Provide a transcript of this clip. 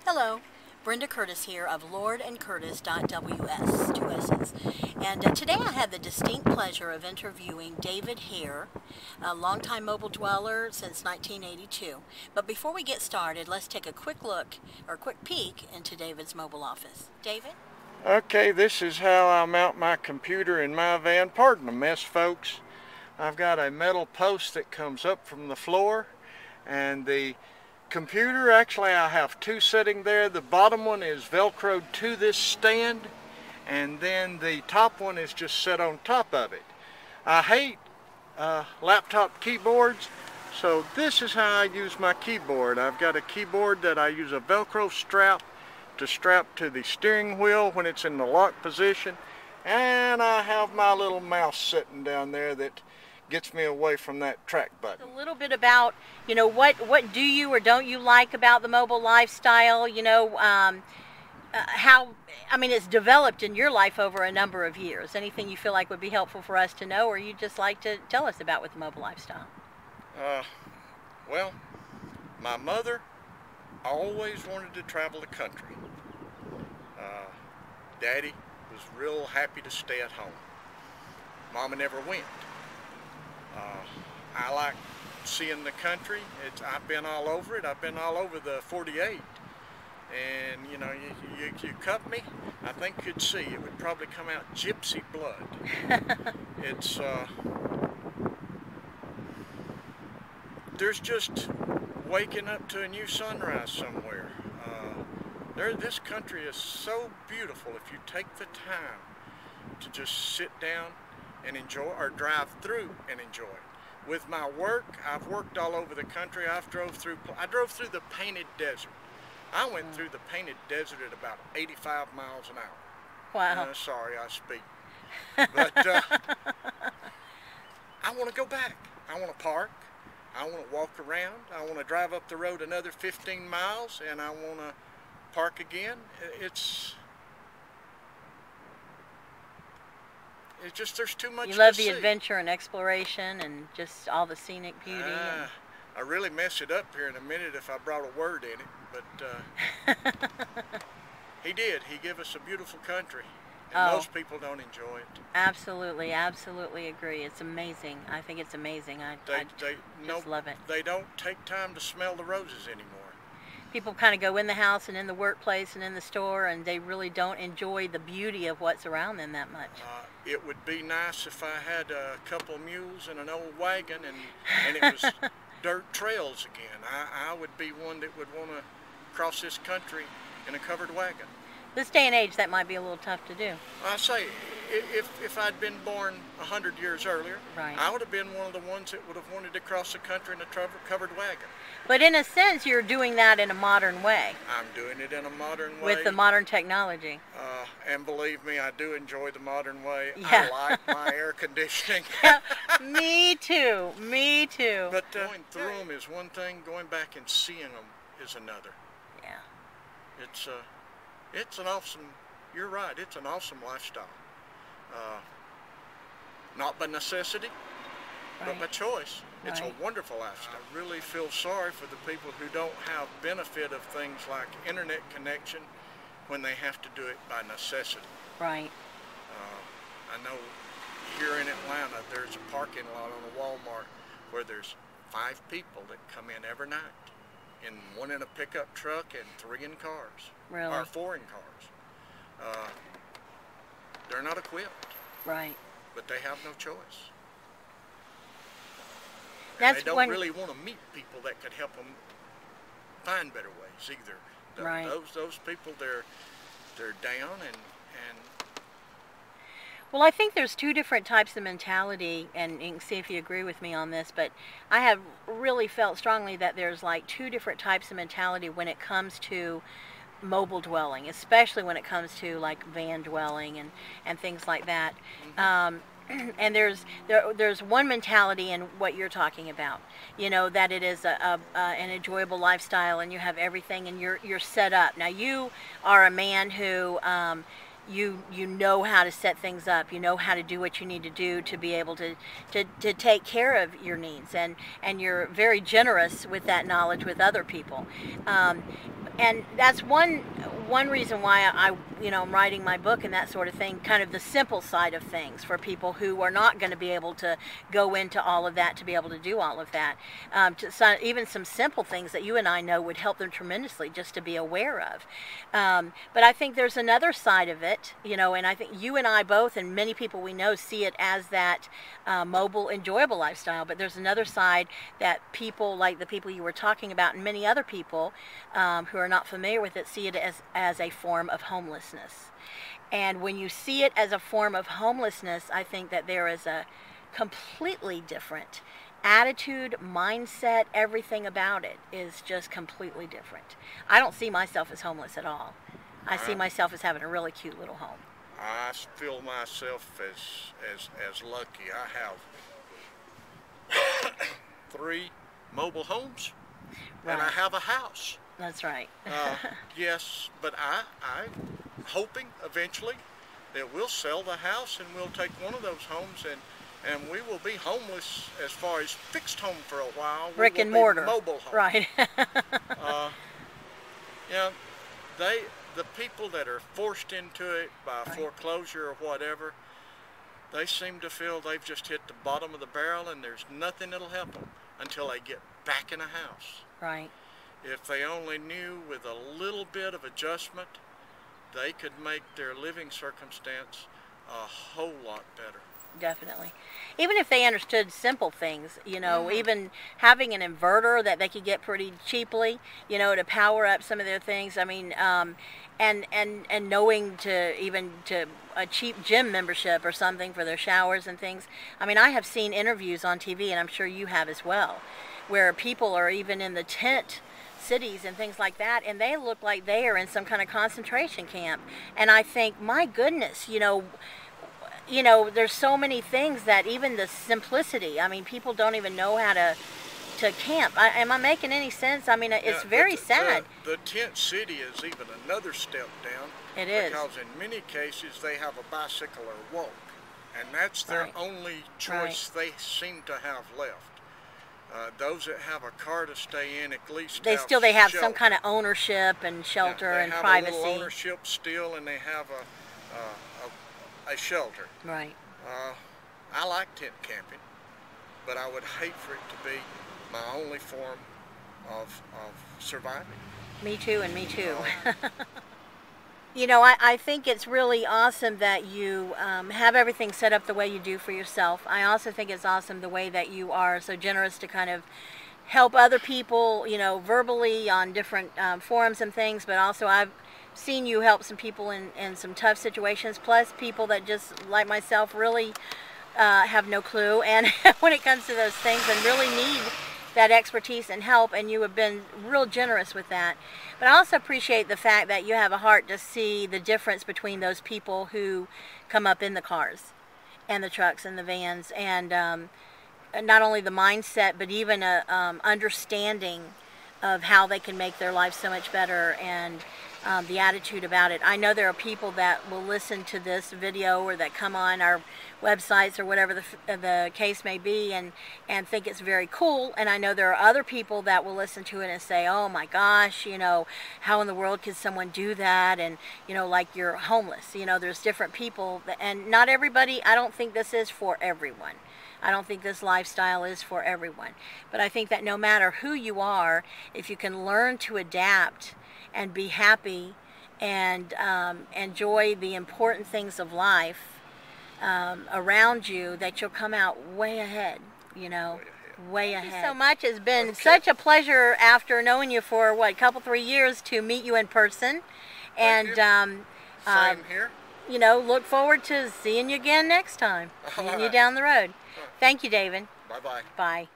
Hello, Brenda Curtis here of LordandCurtis.ws, two S's. And today I had the distinct pleasure of interviewing David Hare, a longtime mobile dweller since 1982. But before we get started, let's take a quick look, or a quick peek, into David's mobile office. David? Okay, this is how I mount my computer in my van. Pardon the mess, folks. I've got a metal post that comes up from the floor, and the computer, actually I have two sitting there. The bottom one is velcroed to this stand, and then the top one is just set on top of it. I hate laptop keyboards, so this is how I use my keyboard. I've got a keyboard that I use a velcro strap to strap to the steering wheel when it's in the lock position, and I have my little mouse sitting down there that gets me away from that track button. A little bit about, what do you or don't you like about the mobile lifestyle? It's developed in your life over a number of years. Anything you feel like would be helpful for us to know, or you just like to tell us about with the mobile lifestyle? Well, my mother always wanted to travel the country. Daddy was real happy to stay at home. Mama never went. I like seeing the country. I've been all over it. I've been all over the 48. And you cut me, I think you'd see. It would probably come out gypsy blood. There's just waking up to a new sunrise somewhere. This country is so beautiful if you take the time to just sit down and enjoy, or drive through and enjoy it. With my work, I've worked all over the country. I drove through the Painted Desert. I went through the Painted Desert at about 85 miles an hour. Wow. Sorry, I speak. But I want to go back. I want to park. I want to walk around. I want to drive up the road another 15 miles, and I want to park again. It's just, there's too much to see. You love the adventure and exploration and just all the scenic beauty. I really mess it up here in a minute if I brought a word in it, but he did. He gave us a beautiful country, and most people don't enjoy it. Absolutely, absolutely agree. It's amazing. I think it's amazing. I just love it. They don't take time to smell the roses anymore. People kind of go in the house and in the workplace and in the store, and they really don't enjoy the beauty of what's around them that much. It would be nice if I had a couple of mules and an old wagon, and it was dirt trails again. I would be one that would want to cross this country in a covered wagon. This day and age, that might be a little tough to do. I say, if I'd been born 100 years earlier, right, I would have been one of the ones that would have wanted to cross the country in a covered wagon. But in a sense, you're doing that in a modern way. I'm doing it in a modern way. With the modern technology. And believe me, I do enjoy the modern way. Yeah. I like my air conditioning. Me too. Me too. But going through them is one thing. Going back and seeing them is another. Yeah. It's an awesome, you're right, it's an awesome lifestyle. Not by necessity, but by choice. It's a wonderful lifestyle. I really feel sorry for the people who don't have benefit of things like internet connection when they have to do it by necessity. Right. I know here in Atlanta there's a parking lot on a Walmart where there's 5 people that come in every night. One in a pickup truck and 3 in cars. Really? Or 4 in cars. They're not equipped. Right. But they have no choice. And they don't really want to meet people that could help them find better ways either. Right. Those people, they're down and well, I think there's 2 different types of mentality, and you can see if you agree with me on this, but I have really felt strongly that there's like 2 different types of mentality when it comes to mobile dwelling, especially when it comes to like van dwelling and things like that. Mm-hmm. And there's one mentality in what you're talking about, that it is an enjoyable lifestyle and you have everything and you're set up. Now you are a man who you know how to set things up, you know how to do what you need to do to be able to take care of your needs, and you're very generous with that knowledge with other people. And that's one reason why I I'm writing my book and that sort of thing, kind of the simple side of things for people who are not going to be able to go into all of that, to be able to do all of that. Even some simple things that you and I know would help them tremendously just to be aware of. But I think there's another side of it, and I think you and I both, and many people we know, see it as that mobile, enjoyable lifestyle. But there's another side that people, like the people you were talking about, and many other people who are not familiar with it, see it as a form of homelessness. And when you see it as a form of homelessness, I think that there is a completely different attitude, mindset, everything about it is just completely different. I don't see myself as homeless at all. I see myself as having a really cute little home. I feel myself as lucky. I have 3 mobile homes, Right. and I have a house. That's right. Yes, but I'm hoping eventually that we'll sell the house and we'll take one of those homes, and we will be homeless as far as fixed home for a while. Brick and mortar. Mobile home. Right. The people that are forced into it by foreclosure or whatever, they seem to feel they've just hit the bottom of the barrel and there's nothing that'll help them until they get back in a house. Right. If they only knew with a little bit of adjustment, they could make their living circumstance a whole lot better. Definitely. Even if they understood simple things, even having an inverter that they could get pretty cheaply, to power up some of their things. I mean, and knowing to a cheap gym membership or something for their showers and things. I mean, I have seen interviews on TV, and I'm sure you have as well, where people are even in the tent cities and things like that, and they look like they are in some kind of concentration camp. And I think, my goodness, there's so many things that even the simplicity, I mean, people don't even know how to camp. Am I making any sense? I mean, it's very sad. The tent city is even another step down. It is. Because in many cases they have a bicycle or walk, and that's their only choice they seem to have left. Those that have a car to stay in at least they have some kind of ownership and shelter and privacy. They have a little ownership still, and they have a shelter. Right. I like tent camping, but I would hate for it to be my only form of surviving. Me too, and me too. I think it's really awesome that you have everything set up the way you do for yourself. I also think it's awesome the way that you are so generous to kind of help other people, verbally on different forums and things, but also I've seen you help some people in some tough situations, plus people that just, like myself, really have no clue, and when it comes to those things, and really need that expertise and help, and you have been real generous with that. But I also appreciate the fact that you have a heart to see the difference between those people who come up in the cars and the trucks and the vans, and not only the mindset, but even a understanding of how they can make their life so much better, and the attitude about it. I know there are people that will listen to this video or that come on our websites or whatever the case may be and think it's very cool, and I know there are other people that will listen to it and say, oh my gosh, how in the world could someone do that, and like you're homeless. There's different people, and not everybody. I don't think this is for everyone. I don't think this lifestyle is for everyone, but I think that no matter who you are, if you can learn to adapt and be happy and enjoy the important things of life around you, that you'll come out way ahead, way ahead. Thank you so much. It's been such a pleasure, after knowing you for a couple, 3 years, to meet you in person. And same here. Look forward to seeing you again next time, seeing you down the road. Thank you, David. Bye-bye. Bye.